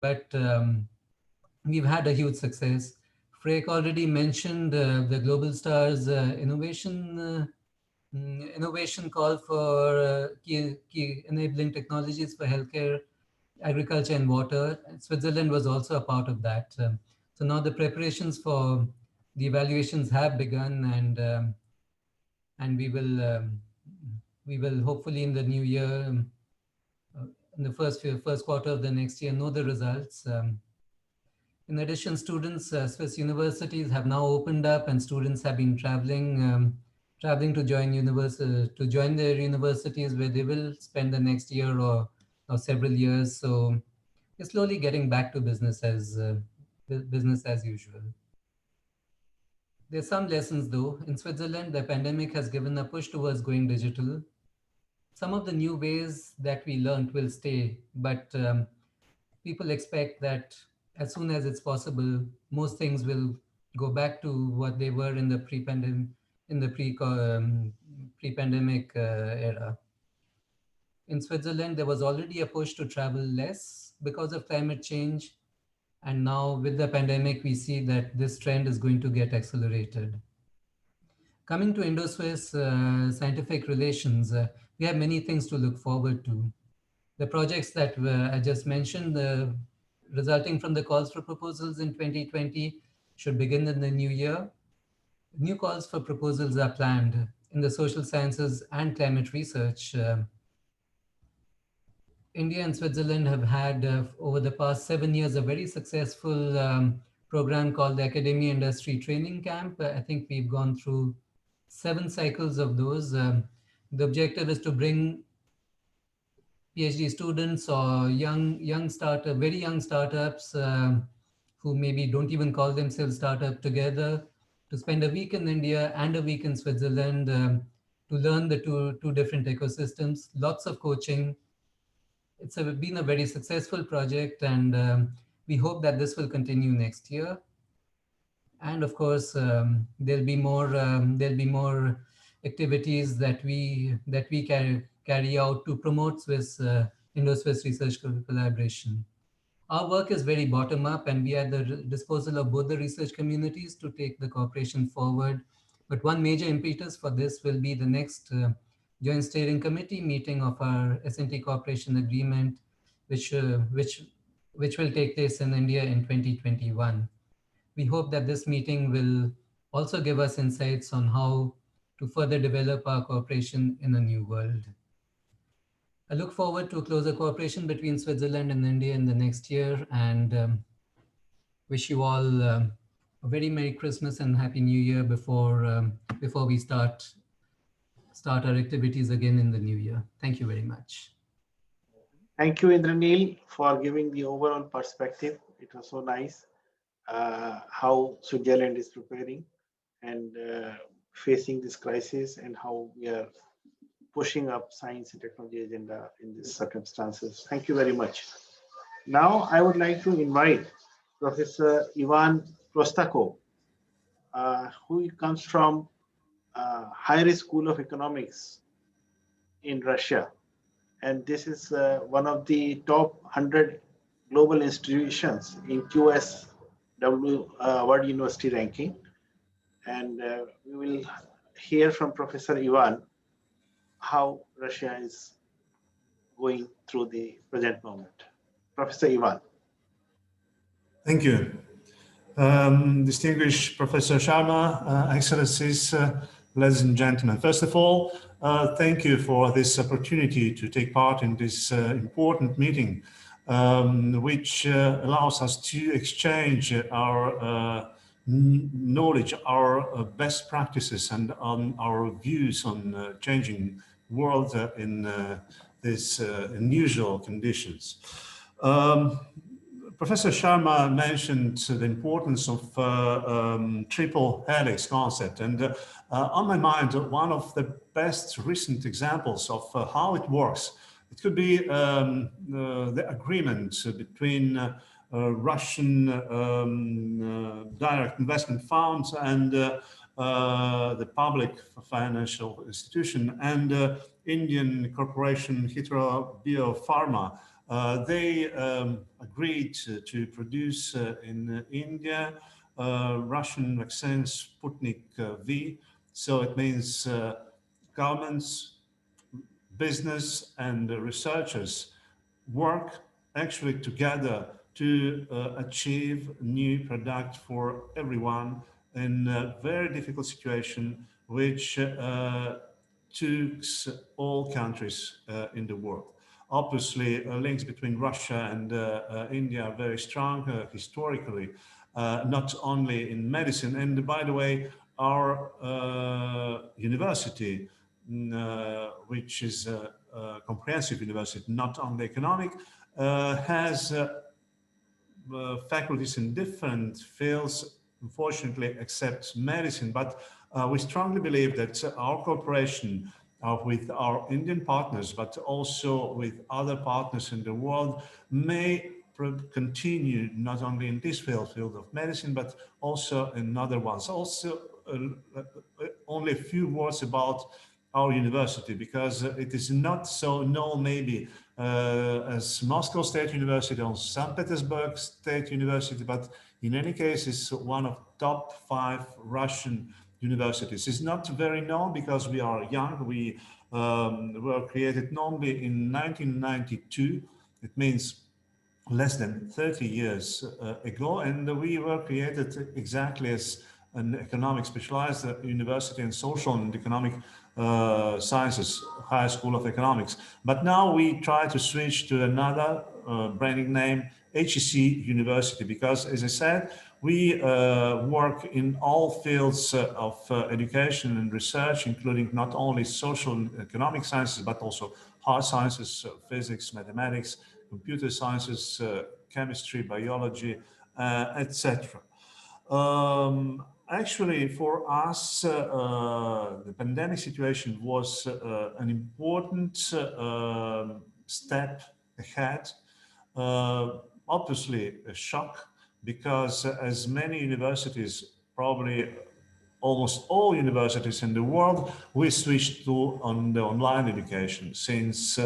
but we've had a huge success. Freek already mentioned the Global Stars innovation call for key enabling technologies for healthcare, agriculture, and water. Switzerland was also a part of that. So now the preparations for the evaluations have begun, and we will hopefully in the new year, in the first quarter of the next year, know the results. In addition, students, Swiss universities have now opened up, and students have been traveling to join their universities, where they will spend the next year or several years. So we're slowly getting back to business as usual. There's some lessons though. In Switzerland, the pandemic has given a push towards going digital. Some of the new ways that we learned will stay, but people expect that as soon as it's possible, most things will go back to what they were in the pre-pandemic era. In Switzerland, there was already a push to travel less because of climate change. And now with the pandemic, we see that this trend is going to get accelerated. Coming to Indo-Swiss scientific relations, we have many things to look forward to. The projects that I just mentioned, resulting from the calls for proposals in 2020, should begin in the new year. New calls for proposals are planned in the social sciences and climate research. India and Switzerland have had, over the past 7 years, a very successful program called the Academia Industry Training Camp. I think we've gone through 7 cycles of those. The objective is to bring PhD students or very young startups who maybe don't even call themselves startup together to spend a week in India and a week in Switzerland to learn the two different ecosystems. Lots of coaching. It's been a very successful project, and we hope that this will continue next year. And of course, there'll be more activities that we carry out to promote Indo-Swiss research collaboration. Our work is very bottom up, and we are at the disposal of both the research communities to take the cooperation forward. But one major impetus for this will be the next Joint Steering Committee meeting of our S&T Cooperation Agreement, which will take place in India in 2021. We hope that this meeting will also give us insights on how to further develop our cooperation in a new world. I look forward to a closer cooperation between Switzerland and India in the next year, and wish you all a very Merry Christmas and Happy New Year before we start our activities again in the new year. Thank you very much. Thank you, Indranil, for giving the overall perspective. It was so nice how Switzerland is preparing and facing this crisis, and how we are pushing up science and technology agenda in these circumstances. Thank you very much. Now, I would like to invite Professor Ivan Prostakov, who comes from Higher School of Economics in Russia. And this is one of the top 100 global institutions in QS World University ranking. And we will hear from Professor Ivan how Russia is going through the present moment. Professor Ivan. Thank you. Distinguished Professor Sharma, Excellencies, ladies and gentlemen. First of all, thank you for this opportunity to take part in this important meeting, which allows us to exchange our knowledge, our best practices, and our views on changing world in these unusual conditions. Professor Sharma mentioned the importance of triple helix concept, and on my mind, one of the best recent examples of how it works, it could be the agreement between Russian direct investment funds and the public financial institution and Indian corporation Hetero Biopharma They agreed to produce in India Russian vaccine Sputnik V. So it means governments, business and researchers work actually together to achieve new product for everyone in a very difficult situation which took all countries in the world. Obviously, links between Russia and India are very strong historically, not only in medicine. And by the way, our university, which is a comprehensive university, not only economic, has faculties in different fields, unfortunately, except medicine. But we strongly believe that our cooperation with our Indian partners, but also with other partners in the world, may continue not only in this field of medicine, but also in other ones. Also, only a few words about our university, because it is not so known maybe as Moscow State University or St. Petersburg State University, but in any case, it's one of top 5 Russian universities. It's not very known because we are young. We were created only in 1992. It means less than 30 years ago, and we were created exactly as an economic specialized university in social and economic sciences, High School of Economics. But now we try to switch to another branding name, HEC University, because as I said, we work in all fields of education and research, including not only social and economic sciences, but also hard sciences, physics, mathematics, computer sciences, chemistry, biology, etc. Actually, for us, the pandemic situation was an important step ahead. Obviously, a shock, because as many universities, probably almost all universities in the world, we switched to the online education since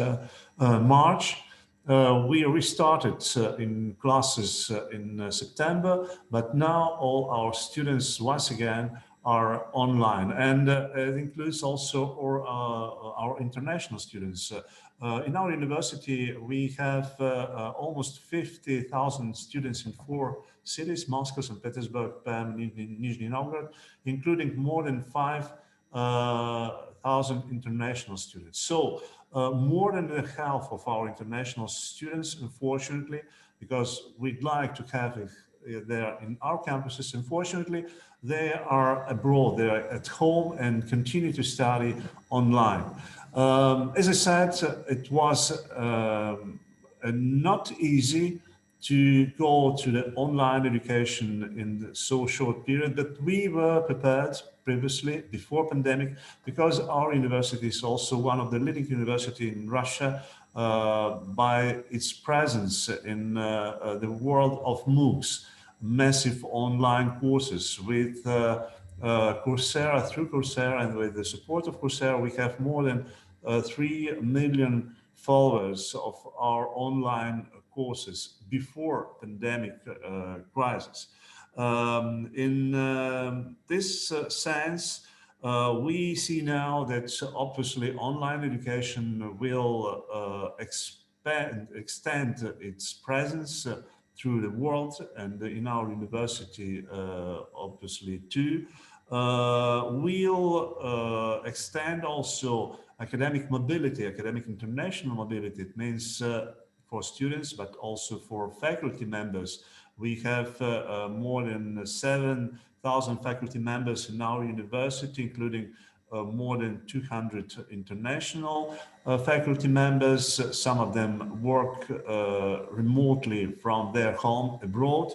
March. We restarted in classes in September, but now all our students once again are online, and it includes also our international students. In our university, we have almost 50,000 students in 4 cities: Moscow, St. Petersburg, Perm, Nizhny Novgorod, including more than 5,000 international students. So more than the half of our international students, unfortunately, because we'd like to have it there in our campuses, unfortunately, they are abroad, they are at home and continue to study online. As I said, it was not easy to go to the online education in so short period, but we were prepared previously, before pandemic, because our university is also one of the leading universities in Russia by its presence in the world of MOOCs, massive online courses with Coursera. Through Coursera and with the support of Coursera, we have more than 3 million followers of our online courses before pandemic crisis. In this sense, we see now that obviously online education will extend its presence through the world, and in our university obviously too. We'll extend also academic mobility, academic international mobility. It means for students, but also for faculty members. We have more than 7,000 faculty members in our university, including more than 200 international faculty members. Some of them work remotely from their home abroad.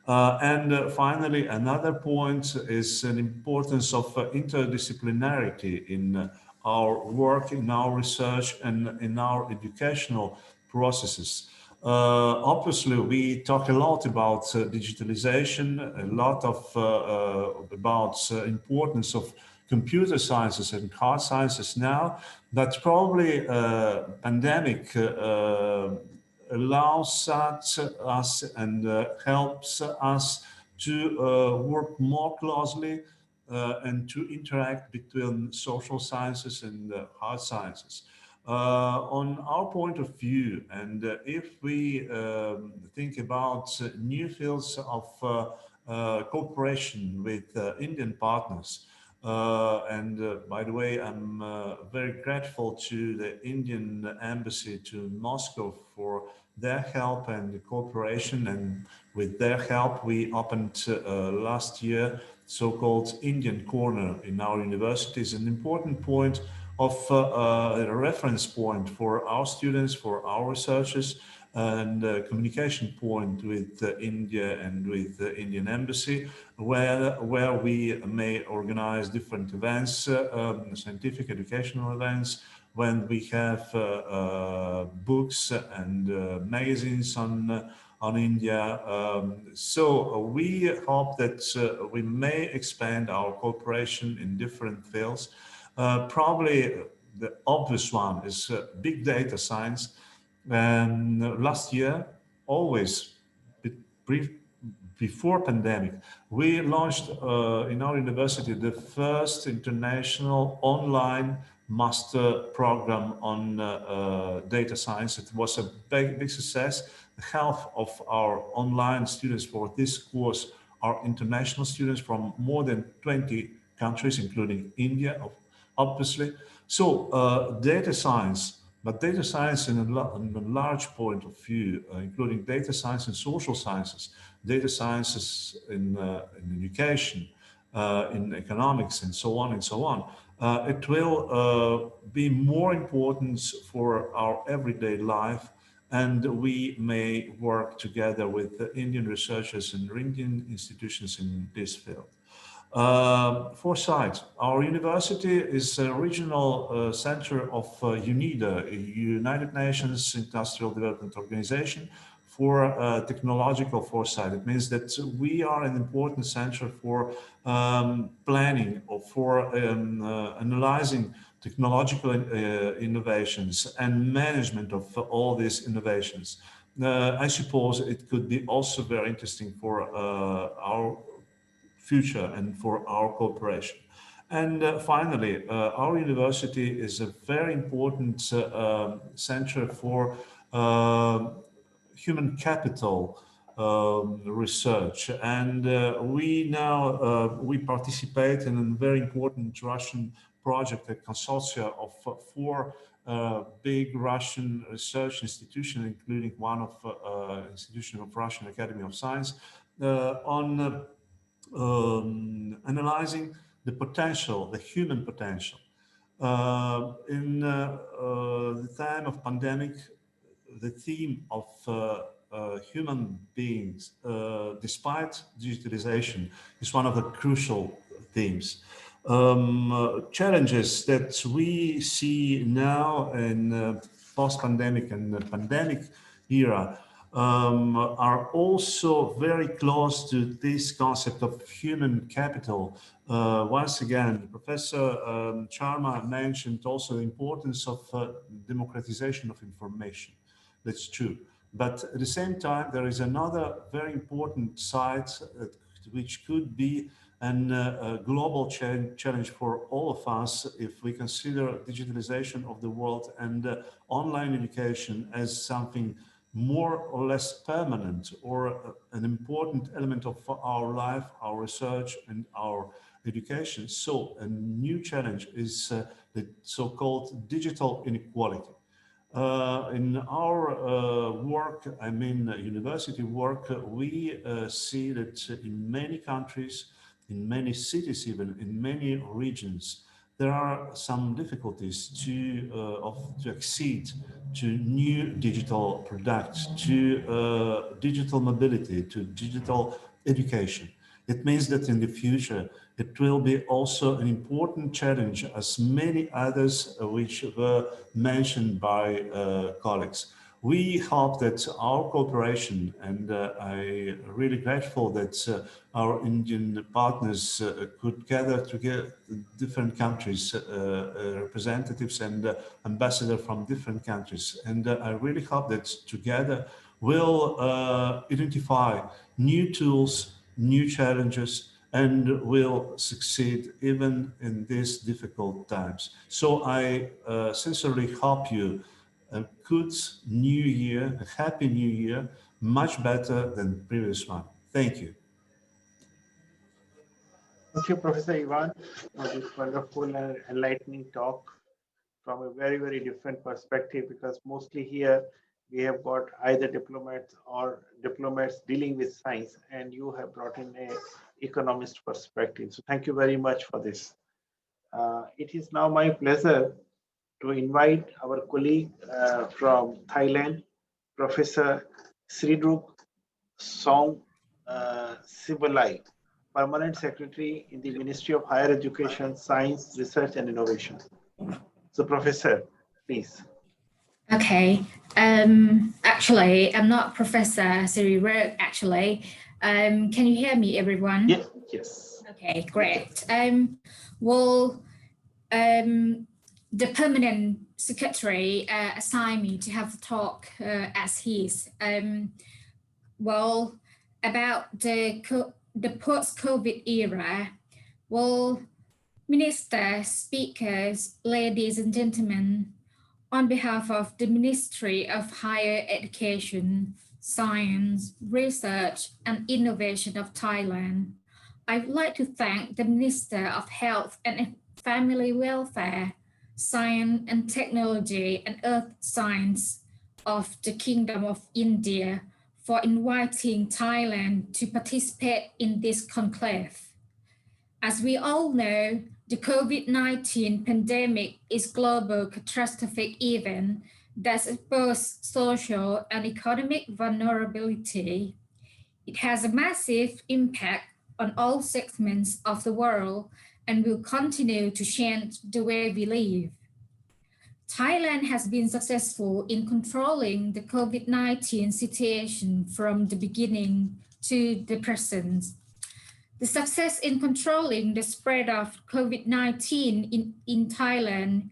And finally, another point is an importance of interdisciplinarity in our work, in our research, and in our educational processes. Obviously, we talk a lot about digitalization, a lot of about importance of computer sciences and hard sciences now, but probably pandemic allows us and helps us to work more closely and to interact between social sciences and hard sciences. On our point of view, and if we think about new fields of cooperation with Indian partners, by the way, I'm very grateful to the Indian Embassy to Moscow for their help and cooperation. And with their help, we opened last year so-called Indian Corner in our universities, an important point of a reference point for our students, for our researchers, and a communication point with India and with the Indian Embassy, where we may organize different events, scientific educational events, when we have books and magazines on India. So we hope that we may expand our cooperation in different fields. Probably the obvious one is big data science. And last year, always before pandemic, we launched in our university the first international online master program on data science. It was a big success. Half of our online students for this course are international students from more than 20 countries, including India, obviously. So data science, but data science in a large point of view, including data science and social sciences, data sciences in education, in economics, and so on and so on. It will be more important for our everyday life, and we may work together with the Indian researchers and Indian institutions in this field. Foresight. Our university is a regional center of UNIDA, United Nations Industrial Development Organization, for technological foresight. It means that we are an important center for planning or for analyzing technological innovations and management of all these innovations. I suppose it could be also very interesting for our future and for our cooperation. And finally, our university is a very important center for human capital research. And we participate in a very important Russian project, a consortium of four big Russian research institutions, including one of institution of Russian Academy of Science, on analyzing the potential, the human potential. In the time of pandemic, the theme of human beings, despite digitalization, is one of the crucial themes. Challenges that we see now in post-pandemic and the pandemic era are also very close to this concept of human capital. Once again, Professor Sharma mentioned also the importance of democratization of information. That's true. But at the same time, there is another very important side which could be a global challenge for all of us if we consider digitalization of the world and online education as something more or less permanent or an important element of our life, our research, and our education. So a new challenge is the so-called digital inequality. In our work, I mean university work, we see that in many countries, in many cities, even in many regions, there are some difficulties to accede to new digital products, to digital mobility, to digital education. It means that in the future, it will be also an important challenge, as many others which were mentioned by colleagues. We hope that our cooperation, and I'm really grateful that our Indian partners could gather together different countries, representatives and ambassadors from different countries. And I really hope that together we'll identify new tools, new challenges, and will succeed even in these difficult times. So I sincerely hope you a good new year, a happy new year, much better than the previous one. Thank you. Thank you, Professor Ivan, for this wonderful and enlightening talk from a very, very different perspective, because mostly here we have got either diplomats or diplomats dealing with science, and you have brought in a economist perspective. So thank you very much for this. It is now my pleasure to invite our colleague from Thailand, Professor Sridrup Song Sivalai, Permanent Secretary in the Ministry of Higher Education, Science, Research and Innovation. So, Professor, please. Okay. Actually, I'm not Professor Sridrup, actually. Can you hear me, everyone? Yes. Yes. Okay, great. The permanent secretary assigned me to have a talk as his. About the post-COVID era. Ministers, speakers, ladies and gentlemen, on behalf of the Ministry of Higher Education, Science, Research and Innovation of Thailand, I would like to thank the Minister of Health and Family Welfare, Science and Technology and Earth Science of the Kingdom of India for inviting Thailand to participate in this conclave. As we all know, the COVID-19 pandemic is a global catastrophic event that exposes social and economic vulnerability. It has a massive impact on all segments of the world and will continue to change the way we live. Thailand has been successful in controlling the COVID-19 situation from the beginning to the present. The success in controlling the spread of COVID-19 in Thailand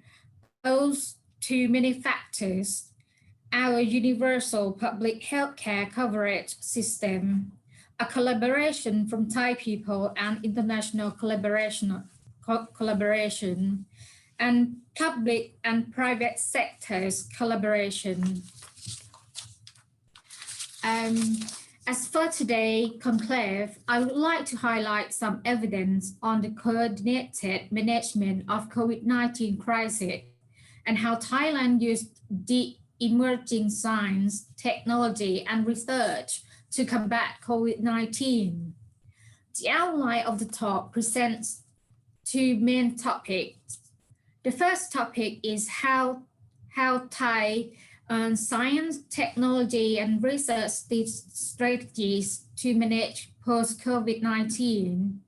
owes to many factors: our universal public healthcare coverage system, a collaboration from Thai people and international collaboration, and public and private sectors collaboration. As for today's conclave, I would like to highlight some evidence on the coordinated management of COVID-19 crisis and how Thailand used the emerging science, technology, and research to combat COVID-19. The outline of the talk presents two main topics. The first topic is how Thai science, technology, and research strategies to manage post-COVID-19.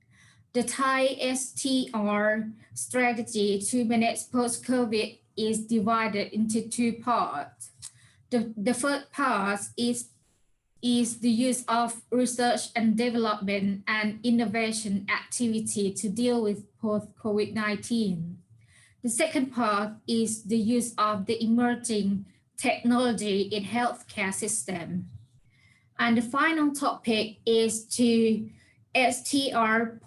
The Thai STR strategy to manage post-COVID is divided into two parts. The first part is the use of research and development and innovation activity to deal with post-COVID-19. The second part is the use of the emerging technology in healthcare system. And the final topic is to STR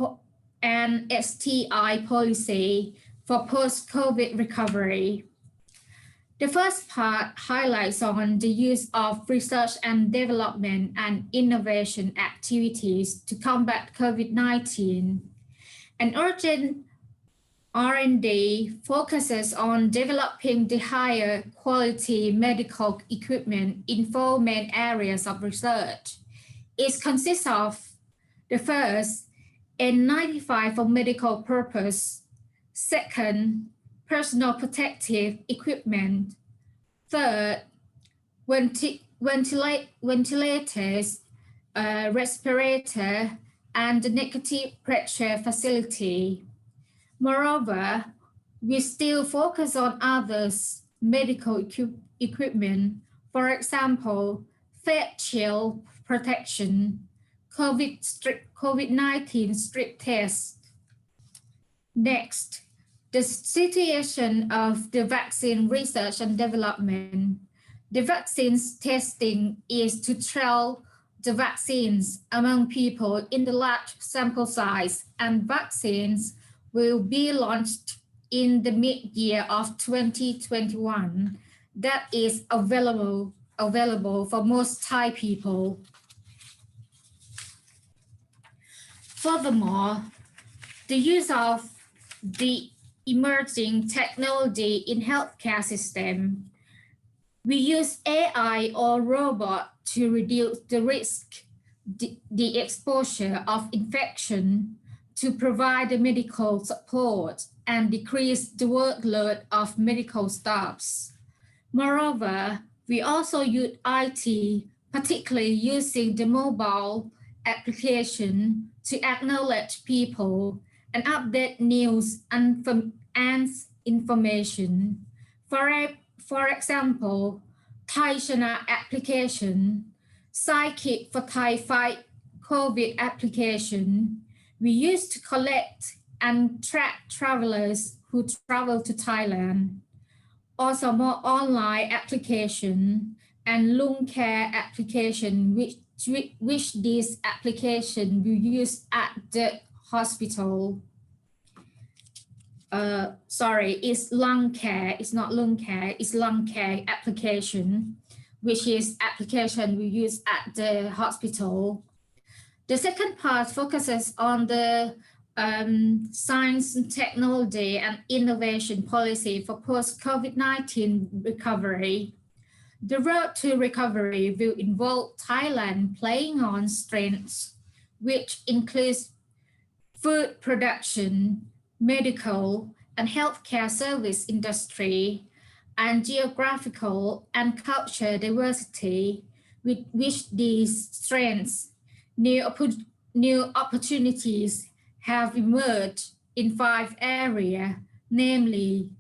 and STI policy for post-COVID recovery. The first part highlights on the use of research and development and innovation activities to combat COVID-19. An urgent R&D focuses on developing the higher quality medical equipment in four main areas of research. It consists of the first, N95 for medical purpose. Second, personal protective equipment. Third, ventilators, respirator, and the negative pressure facility. Moreover, we still focus on others medical equipment For example, face shield protection, COVID-19 strip test. Next, the situation of the vaccine research and development. The vaccines testing is to trial the vaccines among people in the large sample size, and vaccines will be launched in the mid-year of 2021 that is available for most Thai people. Furthermore, the use of the emerging technology in healthcare system. We use AI or robot to reduce the risk, the exposure of infection, to provide the medical support and decrease the workload of medical staffs. Moreover, we also use IT, particularly using the mobile application to acknowledge people and update news and information. For example, Thai Chana application, Psychic for Thai Fight COVID application, we used to collect and track travelers who travel to Thailand. Also more online application and lung care application, which this application we use at the hospital. It's lung care, it's not lung care, it's lung care application, which is application we use at the hospital. The second part focuses on the science and technology and innovation policy for post-COVID-19 recovery. The road to recovery will involve Thailand playing on strengths, which includes food production, medical and healthcare service industry, and geographical and cultural diversity, with which these strengths, new opportunities have emerged in 5 areas, namely,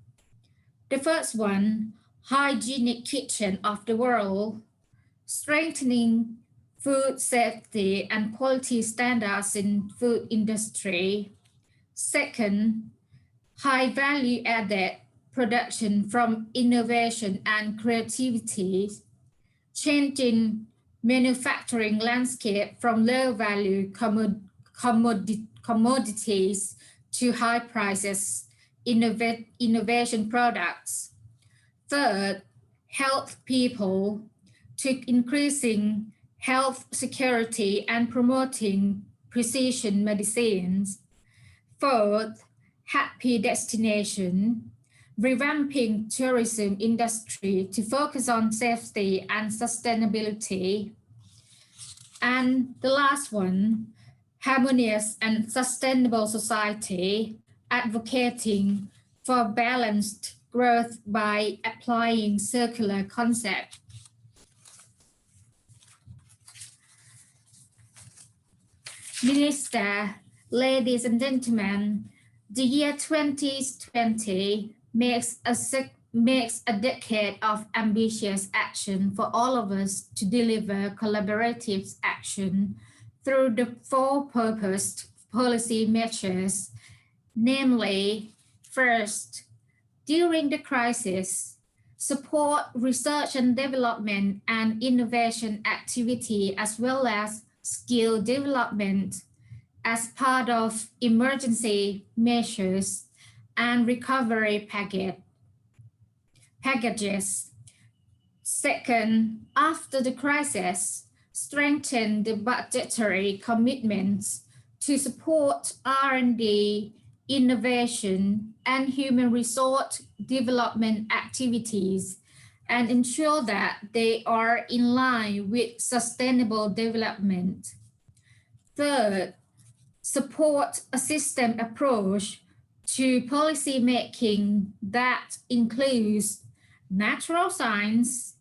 the first one, hygienic kitchen of the world, strengthening food safety and quality standards in food industry. Second, high value added production from innovation and creativity, changing manufacturing landscape from low value commodities to high prices innovation products. Third, health people, to increasing health security and promoting precision medicines. Fourth, happy destination, revamping tourism industry to focus on safety and sustainability. And the last one, harmonious and sustainable society, advocating for balanced growth by applying circular concept. Minister, ladies and gentlemen, the year 2020 makes a decade of ambitious action for all of us to deliver collaborative action through the 4 purposed policy measures, namely, first, during the crisis, support research and development and innovation activity as well as skill development as part of emergency measures and recovery packages. Second, after the crisis, strengthen the budgetary commitments to support R&D, innovation, and human resource development activities and ensure that they are in line with sustainable development. Third, support a system approach to policy making that includes natural science,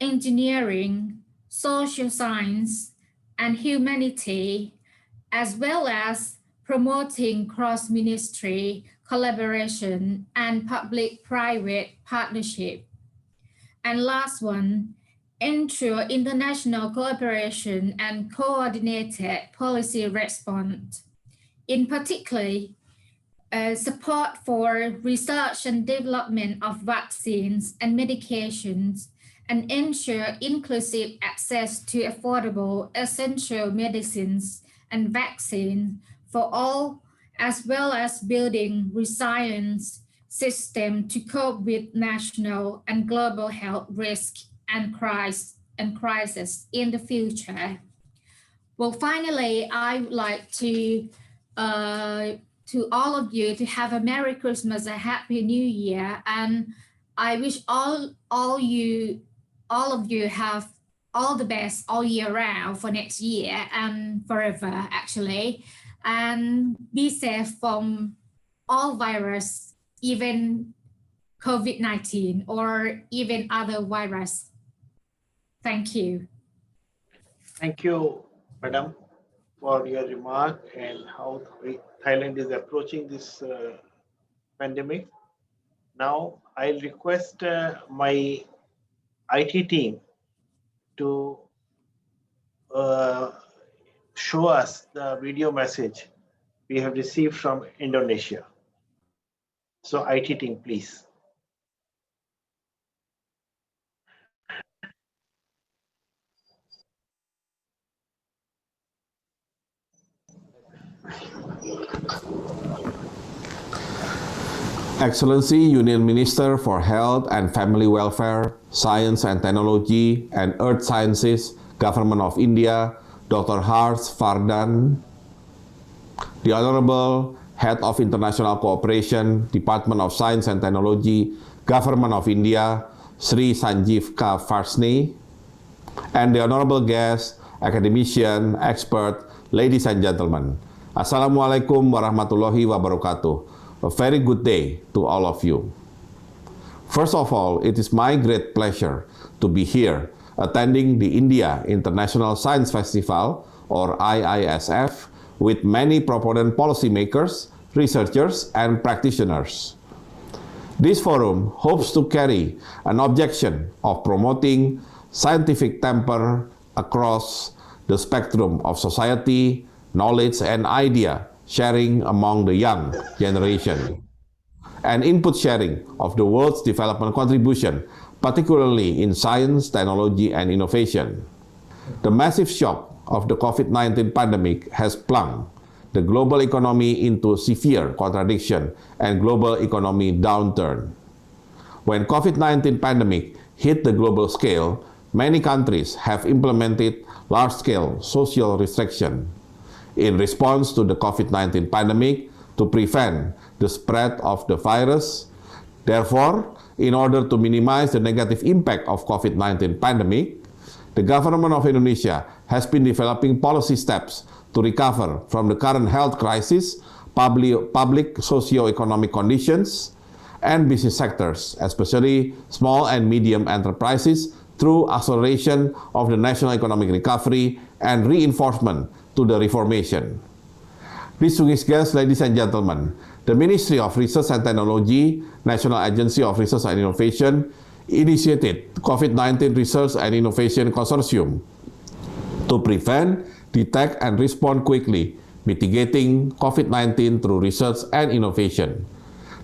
engineering, social science, and humanity, as well as promoting cross-ministry collaboration and public-private partnership. And last one, ensure international cooperation and coordinated policy response. In particular, support for research and development of vaccines and medications, and ensure inclusive access to affordable essential medicines and vaccines for all, as well as building resilience system to cope with national and global health risk and crisis in the future. Well, finally, I would like to all of you to have a Merry Christmas, a Happy New Year, and I wish all of you have all the best all year round for next year and forever, actually, and be safe from all virus, even COVID-19 or even other virus. Thank you. Thank you, Madam, for your remark and how Thailand is approaching this pandemic. Now, I'll request my IT team to show us the video message we have received from Indonesia. So IT team, please. Excellency Union Minister for Health and Family Welfare, Science and Technology and Earth Sciences, Government of India, Dr. Harsh Vardhan, the Honorable Head of International Cooperation, Department of Science and Technology, Government of India, Sri Sanjeev K. Varshney, and the Honorable guest, academician, expert, ladies and gentlemen. Assalamualaikum warahmatullahi wabarakatuh. A very good day to all of you. First of all, it is my great pleasure to be here attending the India International Science Festival, or IISF, with many proponent policymakers, researchers, and practitioners. This forum hopes to carry an objection of promoting scientific temper across the spectrum of society, knowledge, and idea sharing among the young generation, and input sharing of the world's development contribution, particularly in science, technology, and innovation. The massive shock of the COVID-19 pandemic has plunged the global economy into severe contradiction and global economy downturn. When COVID-19 pandemic hit the global scale, many countries have implemented large-scale social restriction in response to the COVID-19 pandemic to prevent the spread of the virus. Therefore, in order to minimize the negative impact of COVID-19 pandemic, the government of Indonesia has been developing policy steps to recover from the current health crisis, public socio-economic conditions, and business sectors, especially small and medium enterprises, through acceleration of the national economic recovery and reinforcement to the reformation. Distinguished guests, ladies and gentlemen, the Ministry of Research and Technology, National Agency of Research and Innovation, initiated COVID-19 Research and Innovation Consortium to prevent, detect, and respond quickly, mitigating COVID-19 through research and innovation.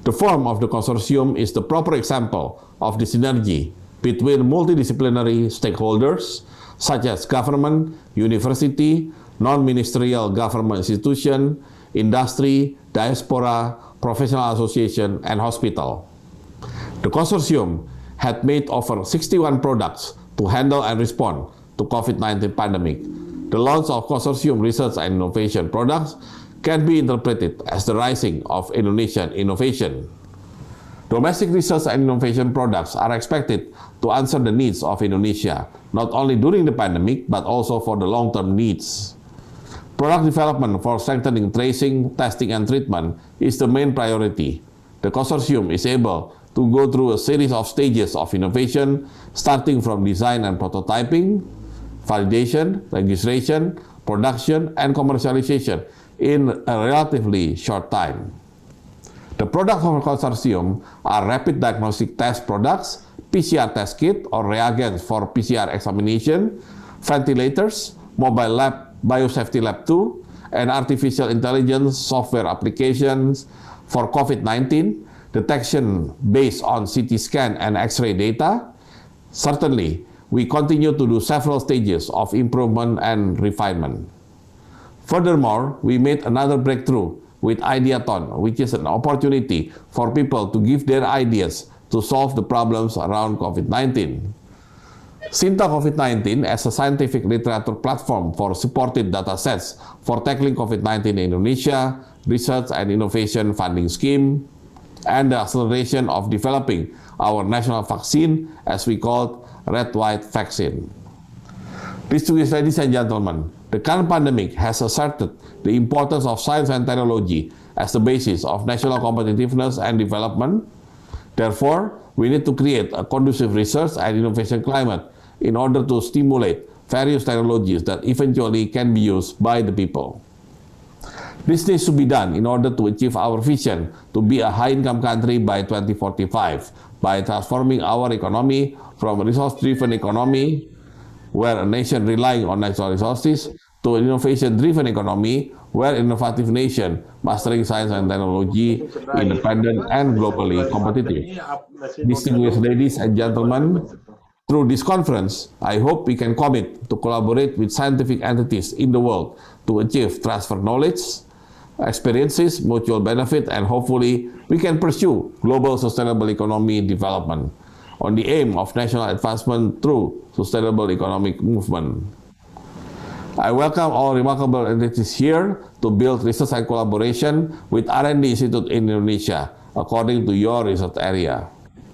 The form of the consortium is the proper example of the synergy between multidisciplinary stakeholders such as government, university, non-ministerial government institution, industry, diaspora, professional association, and hospital. The consortium had made over 61 products to handle and respond to COVID-19 pandemic. The launch of consortium research and innovation products can be interpreted as the rising of Indonesian innovation. Domestic research and innovation products are expected to answer the needs of Indonesia, not only during the pandemic, but also for the long-term needs. Product development for strengthening tracing, testing, and treatment is the main priority. The consortium is able to go through a series of stages of innovation, starting from design and prototyping, validation, registration, production, and commercialization in a relatively short time. The products of the consortium are rapid diagnostic test products, PCR test kit or reagents for PCR examination, ventilators, mobile lab, biosafety lab 2, and artificial intelligence software applications for COVID-19, detection based on CT scan and X-ray data. Certainly, we continue to do several stages of improvement and refinement. Furthermore, we made another breakthrough with Ideathon, which is an opportunity for people to give their ideas to solve the problems around COVID-19. Sinta COVID-19 as a scientific literature platform for supported datasets for tackling COVID-19 in Indonesia, Research and Innovation Funding Scheme, and the acceleration of developing our national vaccine, as we call red-white vaccine. Distinguished ladies and gentlemen, the current pandemic has asserted the importance of science and technology as the basis of national competitiveness and development. Therefore, we need to create a conducive research and innovation climate in order to stimulate various technologies that eventually can be used by the people. This needs to be done in order to achieve our vision to be a high-income country by 2045 by transforming our economy from a resource-driven economy, where a nation relying on natural resources, to an innovation-driven economy, where innovative nation mastering science and technology, independent and globally competitive. Distinguished ladies and gentlemen, through this conference, I hope we can commit to collaborate with scientific entities in the world to achieve transfer knowledge, experiences, mutual benefit, and hopefully we can pursue global sustainable economy development on the aim of national advancement through sustainable economic movement. I welcome all remarkable entities here to build research and collaboration with R&D Institute in Indonesia according to your research area.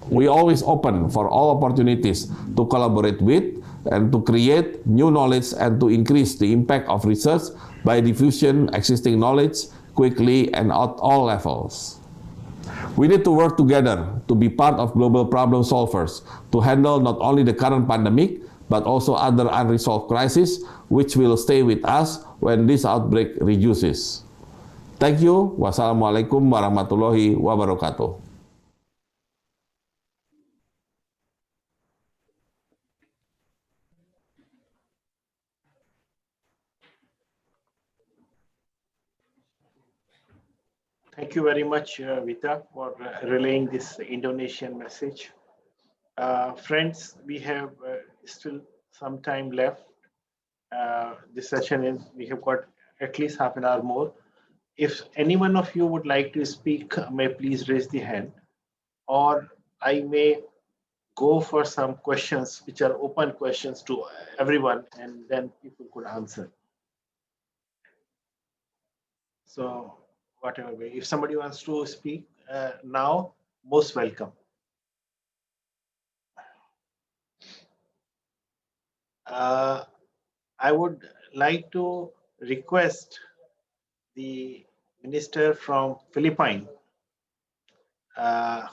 We always open for all opportunities to collaborate with and to create new knowledge and to increase the impact of research by diffusion existing knowledge quickly and at all levels. We need to work together to be part of global problem solvers to handle not only the current pandemic, but also other unresolved crises which will stay with us when this outbreak reduces. Thank you. Wassalamualaikum warahmatullahi wabarakatuh. Thank you very much, Vita, for relaying this Indonesian message. Friends, we have still some time left. This session is, we have got at least half an hour more. If any one of you would like to speak, may please raise the hand, or I may go for some questions which are open questions to everyone, and then people could answer. So whatever way, if somebody wants to speak now, most welcome. I would like to request the minister from Philippines,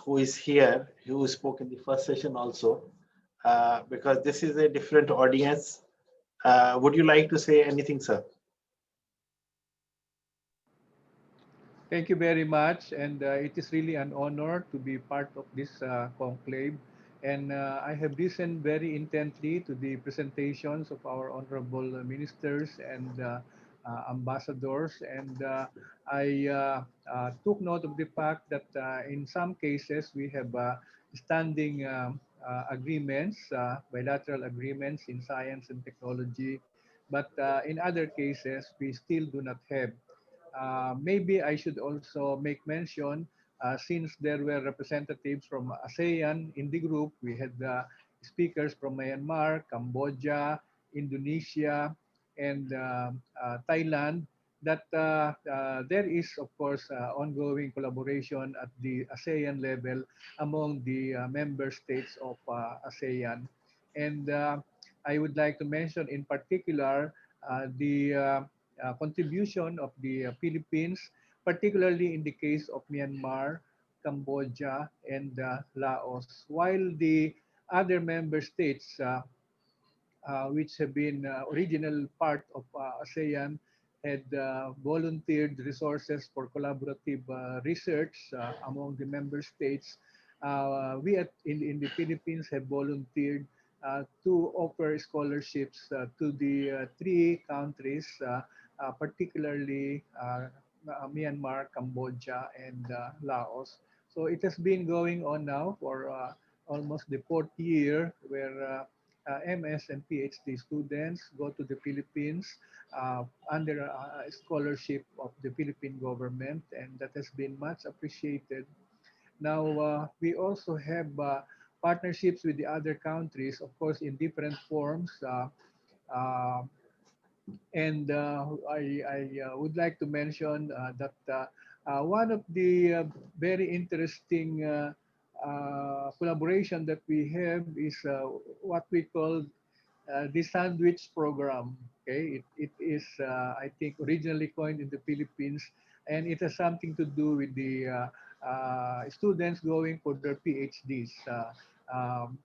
who is here, who spoke in the first session also, because this is a different audience. Would you like to say anything, sir? Thank you very much, and it is really an honor to be part of this conclave. And I have listened very intently to the presentations of our honorable ministers and ambassadors, and I took note of the fact that in some cases we have standing agreements, bilateral agreements in science and technology, but in other cases we still do not have. Maybe I should also make mention, since there were representatives from ASEAN in the group, we had speakers from Myanmar, Cambodia, Indonesia, and Thailand, that there is, of course, ongoing collaboration at the ASEAN level among the member states of ASEAN. And I would like to mention in particular the contribution of the Philippines, particularly in the case of Myanmar, Cambodia, and Laos, while the other member states, which have been original part of ASEAN, had volunteered resources for collaborative research among the member states. in the Philippines have volunteered to offer scholarships to the three countries, particularly Myanmar, Cambodia, and Laos. So it has been going on now for almost the fourth year, where MS and PhD students go to the Philippines under a scholarship of the Philippine government, and that has been much appreciated. Now, we also have partnerships with the other countries, of course, in different forms. Uh, and I would like to mention that one of the very interesting collaboration that we have is what we call the sandwich program. Okay, it is I think originally coined in the Philippines, and it has something to do with the students going for their PhDs. Um,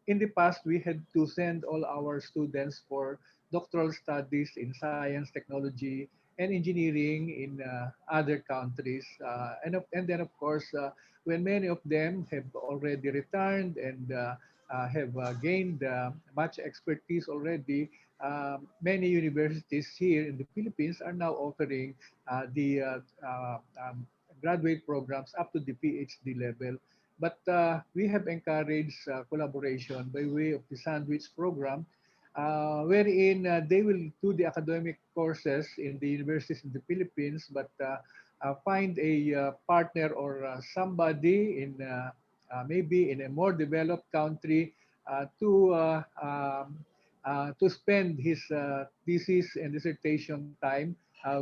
in the past, we had to send all our students for doctoral studies in science, technology, and engineering in other countries. And then, of course, when many of them have already returned and have gained much expertise already, many universities here in the Philippines are now offering the graduate programs up to the PhD level. But we have encouraged collaboration by way of the sandwich program, wherein they will do the academic courses in the universities in the Philippines, but find a partner or somebody in maybe in a more developed country to spend his thesis and dissertation time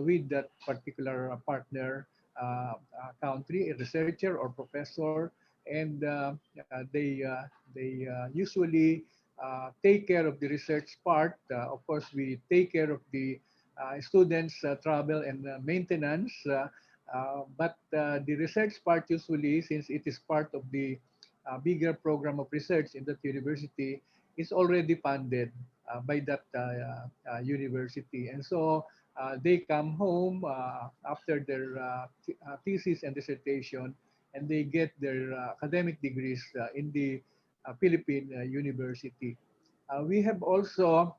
with that particular partner country, a researcher or professor, and they usually take care of the research part. Of course, we take care of the students' travel and maintenance, but the research part usually, since it is part of the bigger program of research in that university, is already funded by that university. And so they come home after their thesis and dissertation, and they get their academic degrees in the Philippine university. We have also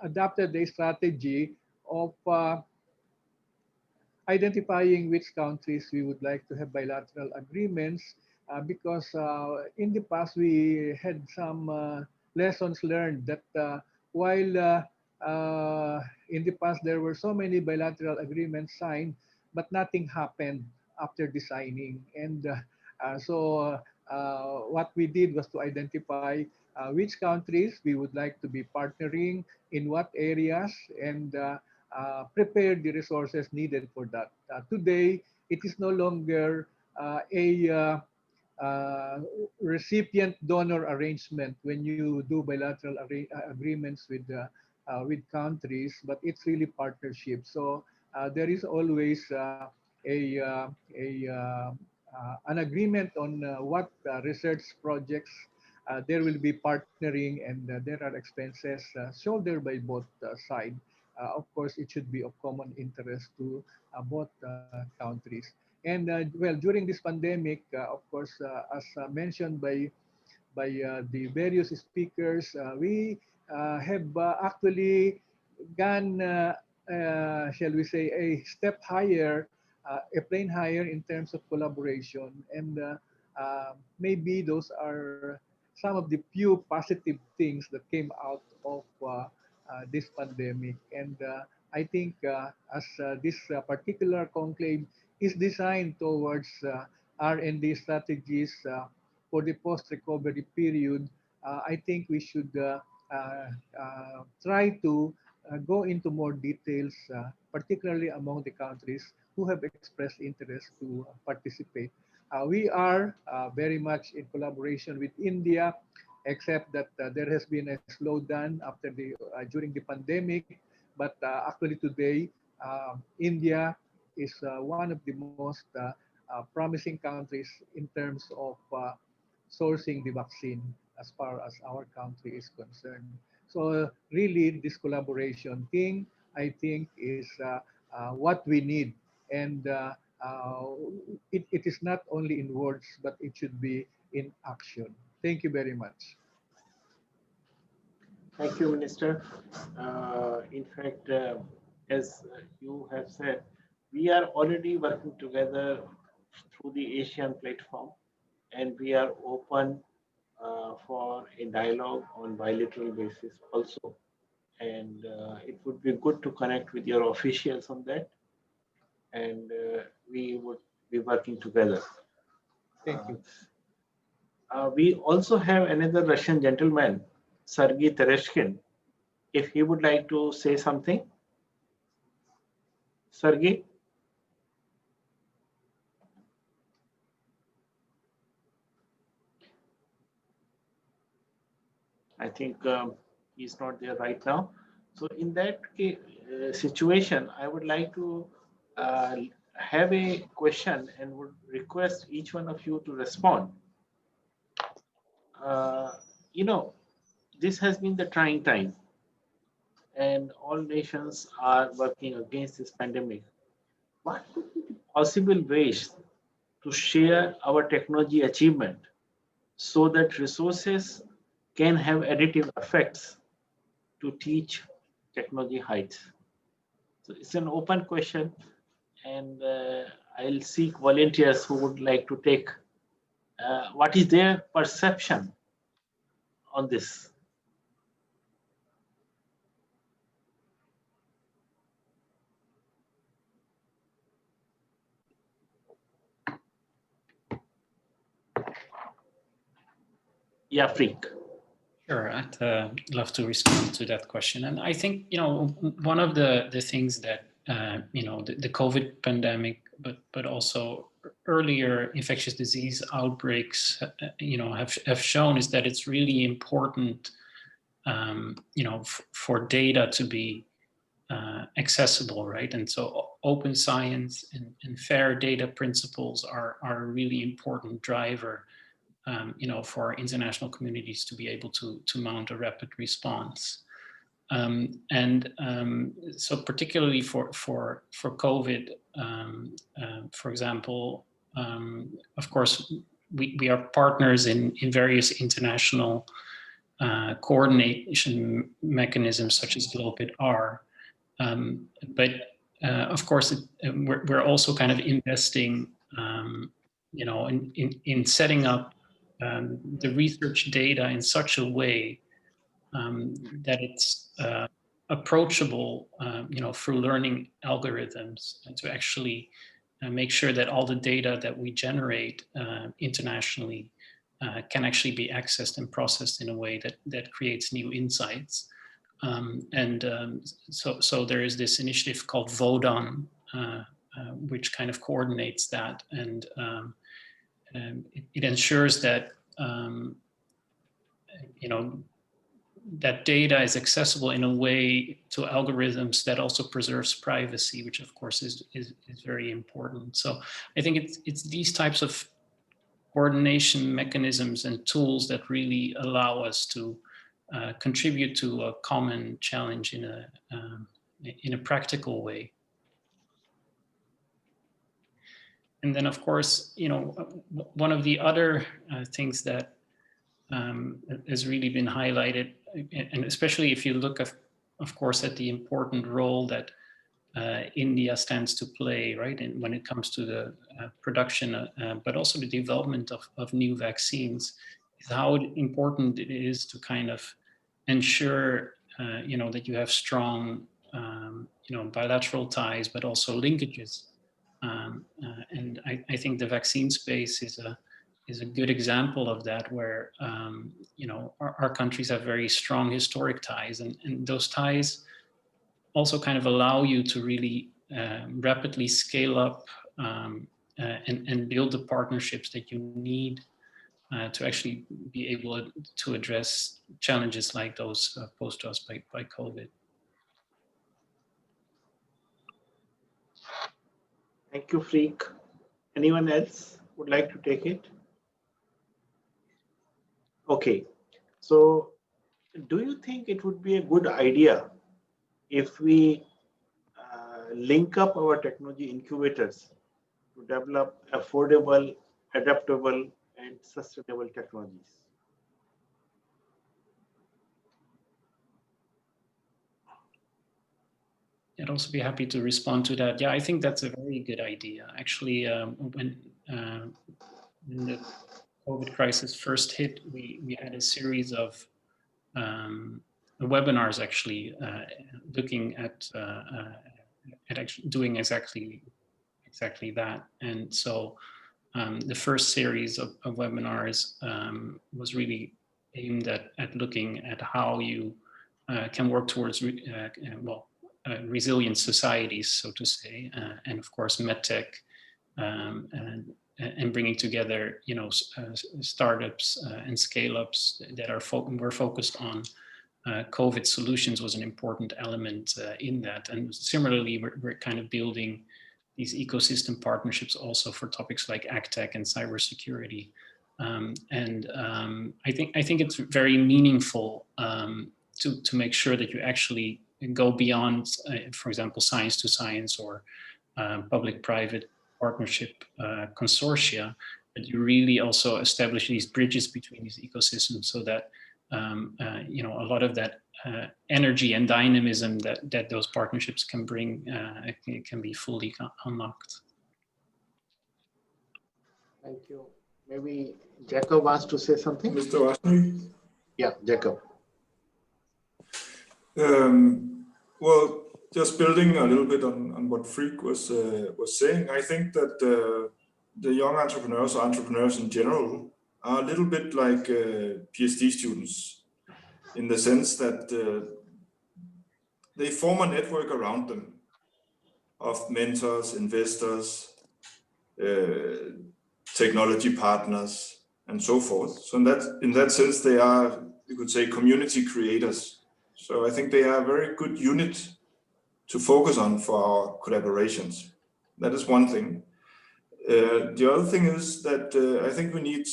adopted a strategy of identifying which countries we would like to have bilateral agreements, because in the past we had some lessons learned that while in the past there were so many bilateral agreements signed, but nothing happened after the signing. And what we did was to identify which countries we would like to be partnering in what areas, and prepare the resources needed for that. Today, it is no longer a recipient donor arrangement when you do bilateral agreements with countries, but it's really partnership. So there is always an agreement on what research projects there will be partnering, and there are expenses shouldered by both sides. Of course, it should be of common interest to both countries. And well, during this pandemic, of course, as mentioned by the various speakers, we have actually gone, shall we say, a step higher, a plane higher in terms of collaboration. And maybe those are some of the few positive things that came out of this pandemic. And I think as this particular conclave is designed towards R&D strategies for the post-recovery period, I think we should try to go into more details, particularly among the countries who have expressed interest to participate. We are very much in collaboration with India, except that there has been a slowdown during the pandemic. But actually today, India is one of the most promising countries in terms of sourcing the vaccine as far as our country is concerned. So really, this collaboration thing, I think, is what we need. And it is not only in words, but it should be in action. Thank you very much. Thank you, Minister. In fact, as you have said, we are already working together through the Asian platform, and we are open for a dialogue on bilateral basis also. And it would be good to connect with your officials on that, and we would be working together. Thank you. We also have another Russian gentleman, Sergei Tereshkin, if he would like to say something. Sergey? I think he's not there right now. So in that situation, I would like to have a question and would request each one of you to respond. You know, this has been the trying time, and all nations are working against this pandemic. What could be the possible ways to share our technology achievement so that resources can have additive effects to teach technology heights? So it's an open question, and I'll seek volunteers who would like to take what is their perception on this. Yeah, Freak. Sure, I'd love to respond to that question. And I think, you know, one of the things that, you know, the COVID pandemic, but also earlier infectious disease outbreaks, you know, have shown is that it's really important, you know, for data to be accessible, right? And so open science and fair data principles are a really important driver, you know, for international communities to be able to mount a rapid response. So particularly for COVID, for example, of course, we are partners in various international coordination mechanisms such as GlobalR. But of course, we're also kind of investing, you know, in setting up the research data in such a way that it's approachable, you know, through learning algorithms, and to actually make sure that all the data that we generate internationally can actually be accessed and processed in a way that creates new insights. So there is this initiative called VODON, which kind of coordinates that, and it ensures that you know, that data is accessible in a way to algorithms that also preserves privacy, which of course is very important. So I think it's these types of coordination mechanisms and tools that really allow us to contribute to a common challenge in a practical way. And then, of course, you know, one of the other things that has really been highlighted, and especially if you look, of course, at the important role that India stands to play, right, and when it comes to the production, but also the development of new vaccines, is how important it is to kind of ensure, you know, that you have strong, you know, bilateral ties, but also linkages. And I think the vaccine space is a good example of that, where you know, our countries have very strong historic ties, and those ties also kind of allow you to really rapidly scale up and build the partnerships that you need to actually be able to address challenges like those posed to us by COVID. Thank you, Freak. Anyone else would like to take it? Okay, so do you think it would be a good idea if we link up our technology incubators to develop affordable, adaptable, and sustainable technologies. I'd also be happy to respond to that. Yeah, I think that's a very good idea. Actually, when the COVID crisis first hit, we had a series of webinars actually looking at actually doing exactly that. And so the first series of webinars was really aimed at looking at how you can work towards resilient societies, so to say, and of course medtech, and bringing together, you know, startups and scale-ups that were focused on COVID solutions was an important element in that. And similarly, we're kind of building these ecosystem partnerships also for topics like AgTech and cybersecurity. I think it's very meaningful to make sure that you actually go beyond, for example, science to science or public-private partnership consortia, but you really also establish these bridges between these ecosystems so that you know, a lot of that energy and dynamism that those partnerships can bring can be fully unlocked. Thank you. Maybe Jacob wants to say something. Mr. Wasny? Yeah, Jacob. Well, just building a little bit on what Freek was saying, I think that the young entrepreneurs or entrepreneurs in general are a little bit like PhD students, in the sense that they form a network around them of mentors, investors, technology partners, and so forth. So in that sense, they are, you could say, community creators. So I think they are a very good unit to focus on for our collaborations. That is one thing. The other thing is that I think we need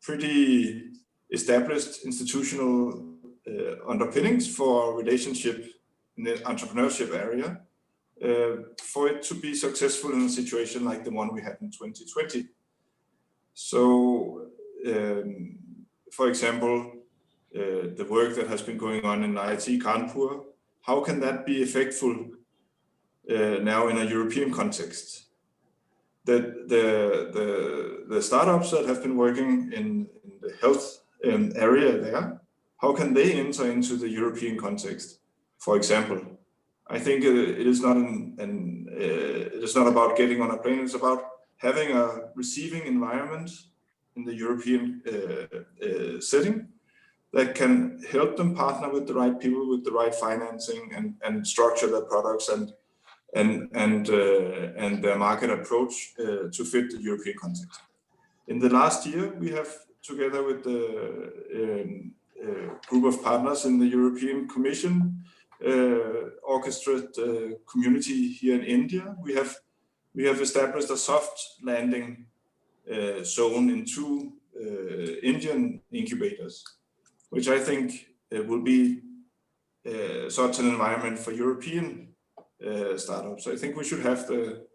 pretty established institutional underpinnings for our relationship in the entrepreneurship area for it to be successful in a situation like the one we had in 2020. So, for example, the work that has been going on in IIT Kanpur, how can that be effectful now in a European context? The startups that have been working in the health area there, how can they enter into the European context? For example, I think it is not it is not about getting on a plane. It's about having a receiving environment in the European setting that can help them partner with the right people, with the right financing, and structure their products and their market approach to fit the European context. In the last year, we have, together with the group of partners in the European Commission, orchestrated community here in India. We have established a soft landing zone in 2 Indian incubators, which I think will be such an environment for European startups. I think we should have the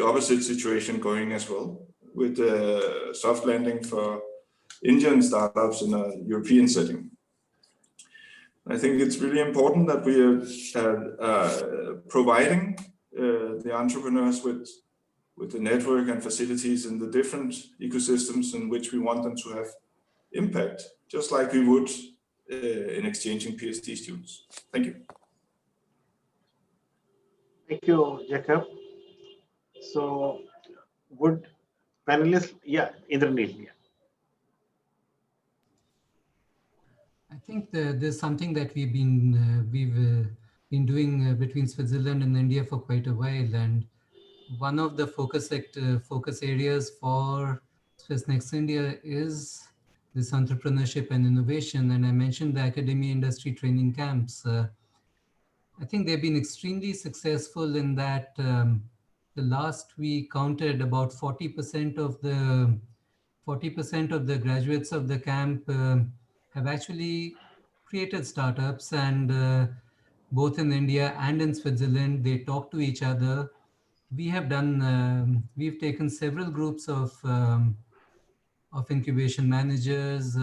opposite situation going as well, with soft landing for Indian startups in a European setting. I think it's really important that we are providing the entrepreneurs with the network and facilities in the different ecosystems in which we want them to have impact, just like we would in exchanging PhD students. Thank you. Thank you, Jacob. So, would panelists, yeah, Indranil, yeah. I think there's something that we've been doing between Switzerland and India for quite a while, and one of the focus areas for Swiss Next India is this entrepreneurship and innovation. And I mentioned the academia industry training camps. I think they've been extremely successful in that. The last we counted, about 40% of the graduates of the camp have actually created startups, and both in India and in Switzerland, they talk to each other. we have done, we've taken several groups of incubation managers,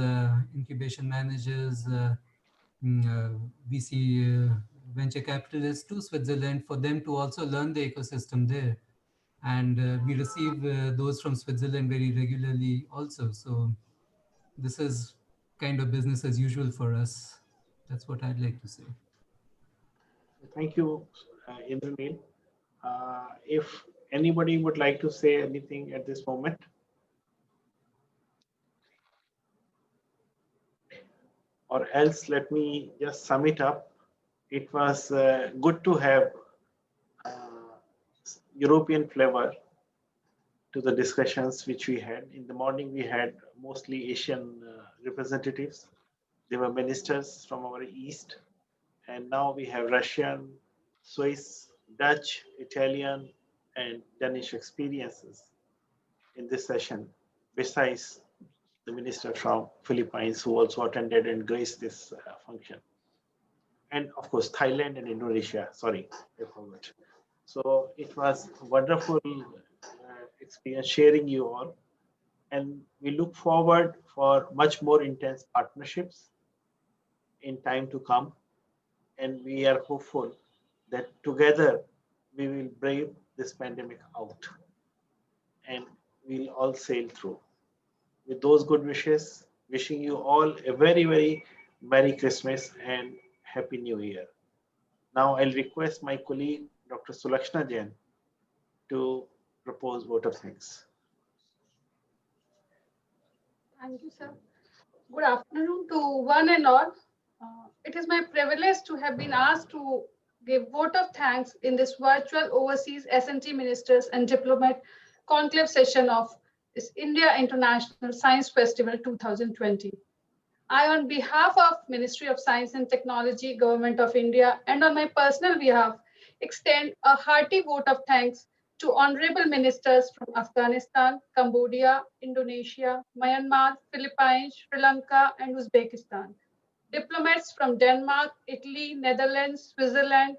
VC venture capitalists to Switzerland for them to also learn the ecosystem there. And we receive those from Switzerland very regularly also. So this is kind of business as usual for us. That's what I'd like to say. Thank you, Indranil. If anybody would like to say anything at this moment. Or else let me just sum it up. It was good to have European flavor to the discussions which we had. In the morning, we had mostly Asian representatives. They were ministers from our East. And now we have Russian, Swiss, Dutch, Italian, and Danish experiences in this session, besides the minister from Philippines who also attended and graced this function. And of course, Thailand and Indonesia, sorry, I forgot. So it was a wonderful experience sharing you all. And we look forward for much more intense partnerships in time to come. And we are hopeful that together we will brave this pandemic out and we'll all sail through. With those good wishes, wishing you all a very, very Merry Christmas and Happy New Year. Now I'll request my colleague, Dr. Sulakshana Jain, to propose vote of thanks. Thank you, sir. Good afternoon to one and all. It is my privilege to have been asked to give vote of thanks in this virtual overseas S&T ministers and diplomat conclave session of this India International Science Festival 2020. I, on behalf of Ministry of Science and Technology, Government of India, and on my personal behalf, extend a hearty vote of thanks to honorable ministers from Afghanistan, Cambodia, Indonesia, Myanmar, Philippines, Sri Lanka, and Uzbekistan, diplomats from Denmark, Italy, Netherlands, Switzerland,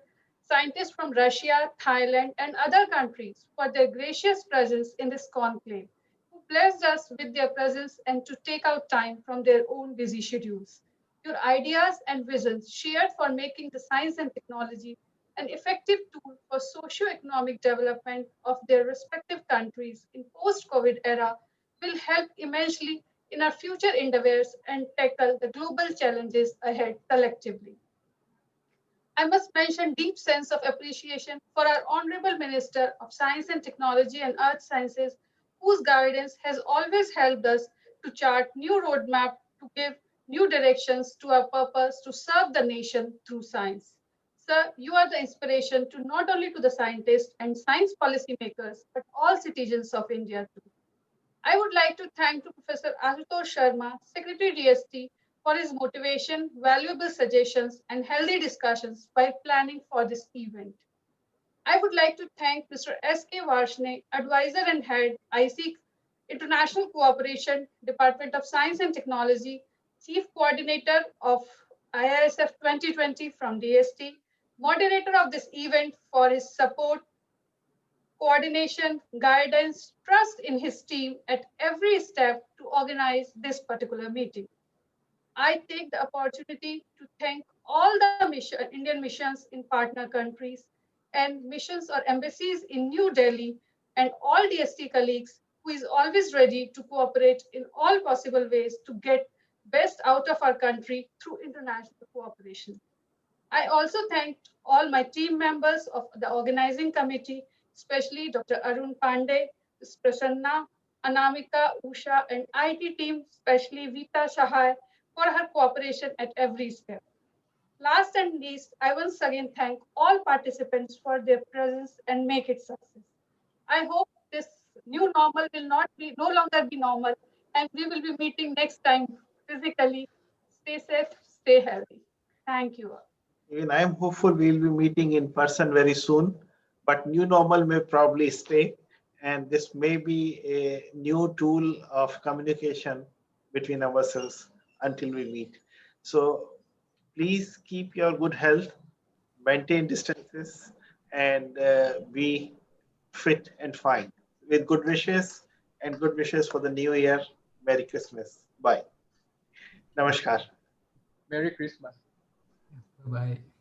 scientists from Russia, Thailand, and other countries for their gracious presence in this conclave, who blessed us with their presence and to take out time from their own busy schedules. Your ideas and visions shared for making the science and technology an effective tool for socio-economic development of their respective countries in post-COVID era will help immensely in our future endeavors and tackle the global challenges ahead collectively. I must mention deep sense of appreciation for our Honorable Minister of Science and Technology and Earth Sciences, whose guidance has always helped us to chart new roadmap to give new directions to our purpose to serve the nation through science. Sir, you are the inspiration to not only to the scientists and science policymakers, but all citizens of India too. I would like to thank Professor Ashutosh Sharma, Secretary DST, for his motivation, valuable suggestions, and healthy discussions while planning for this event. I would like to thank Mr. S.K. Varshne, Advisor and Head, IC International Cooperation, Department of Science and Technology, Chief Coordinator of IISF 2020 from DST, moderator of this event for his support, coordination, guidance, trust in his team at every step to organize this particular meeting. I take the opportunity to thank all the Indian missions in partner countries and missions or embassies in New Delhi and all DST colleagues who is always ready to cooperate in all possible ways to get best out of our country through international cooperation. I also thanked all my team members of the organizing committee, especially Dr. Arun Pandey, Ms. Prasanna, Anamika, Usha, and IT team, especially Vita Shahai, for her cooperation at every step. Last and least, I once again thank all participants for their presence and make it success. I hope this new normal will no longer be normal, and we will be meeting next time physically. Stay safe, stay healthy. Thank you all. Even I'm hopeful we'll be meeting in person very soon, but new normal may probably stay, and this may be a new tool of communication between ourselves until we meet. So please keep your good health, maintain distances, and be fit and fine. With good wishes and good wishes for the new year. Merry Christmas. Bye. Namaskar. Merry Christmas. Bye-bye.